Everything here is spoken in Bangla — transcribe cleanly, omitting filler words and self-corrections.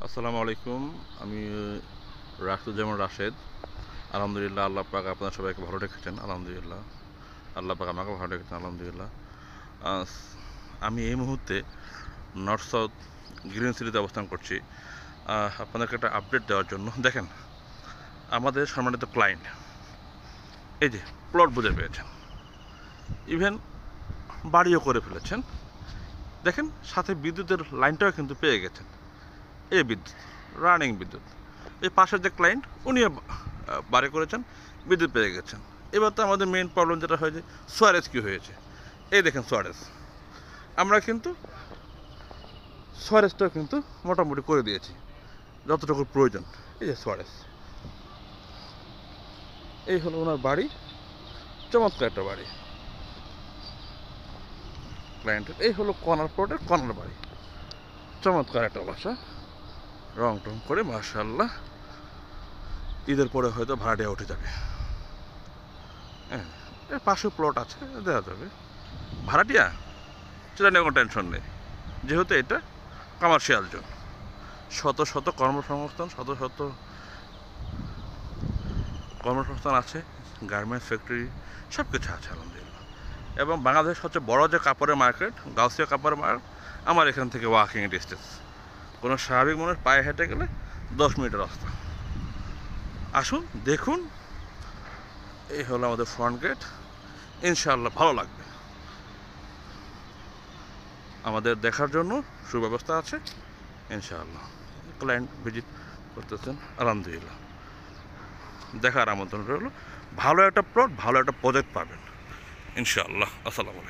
আসসালামু আলাইকুম। আমি রাশিদুজ্জামান রাশেদ। আলহামদুলিল্লাহ, আল্লাহ পাক আপনার সবাইকে ভালো রেখেছেন। আলহামদুলিল্লাহ, আল্লাহ পাক আমাকে ভালো রেখেছেন। আলহামদুলিল্লাহ। আহ, আমি এই মুহূর্তে নর্থ সাউথ গ্রিন সিটিতে অবস্থান করছি আপনাদেরকে একটা আপডেট দেওয়ার জন্য। দেখেন, আমাদের সম্মানিত ক্লায়েন্ট এই যে প্লট বুঝে পেয়েছেন, ইভেন বাড়িও করে ফেলেছেন। দেখেন, সাথে বিদ্যুতের লাইনটাও কিন্তু পেয়ে গেছেন। এই বিদ্যুৎ, রানিং বিদ্যুৎ। এই পাশের যে ক্লায়েন্ট, উনিও বাড়ি করেছেন, বিদ্যুৎ পেয়ে গেছেন। এবার তো আমাদের মেইন প্রবলেম যেটা হয়েছে, সোয়ারেজ কী হয়েছে। এই দেখেন সোয়ারেজ, আমরা কিন্তু সোয়ারেজটাও কিন্তু মোটামুটি করে দিয়েছি যতটুকু প্রয়োজন। এই যে সোয়ারেজ, এই হলো ওনার বাড়ি। চমৎকার একটা বাড়ি ক্লায়েন্টের। এই হলো কর্নার প্লটের কর্নার বাড়ি। চমৎকার একটা বাসা, রং টং করে মাশাআল্লাহ। ঈদের পরে হয়তো ভাড়াটিয়া উঠে যাবে। হ্যাঁ, এর পাশে প্লট আছে, দেওয়া যাবে ভাড়াটিয়া, সেটা নিয়ে কোনো টেনশন নেই। যেহেতু এটা কমার্শিয়াল জোন, শত শত কর্মসংস্থান, শত শত কর্মসংস্থান আছে, গার্মেন্টস ফ্যাক্টরি সব কিছু আছে আলহামদুলিল্লাহ। এবং বাংলাদেশের সবচেয়ে বড় যে কাপড়ের মার্কেট, গাউসিয়া কাপড়ের মার্কেট, আমার এখান থেকে ওয়াকিং ডিস্টেন্স। কোনো স্বাভাবিক মানুষ পায়ে হেঁটে গেলে 10 মিনিটের রাস্তা। আসুন, দেখুন। এই হলো আমাদের ফ্রন্ট গেট। ইনশাআল্লাহ ভালো লাগবে। আমাদের দেখার জন্য সুব্যবস্থা আছে ইনশাআল্লাহ। ক্লায়েন্ট ভিজিট করতেছেন, আলহামদুলিল্লাহ। দেখার আমন্ত্রণ রইল। ভালো একটা প্লট, ভালো একটা প্রজেক্ট পাবেন ইনশাআল্লাহ। আসসালামু আলাইকুম।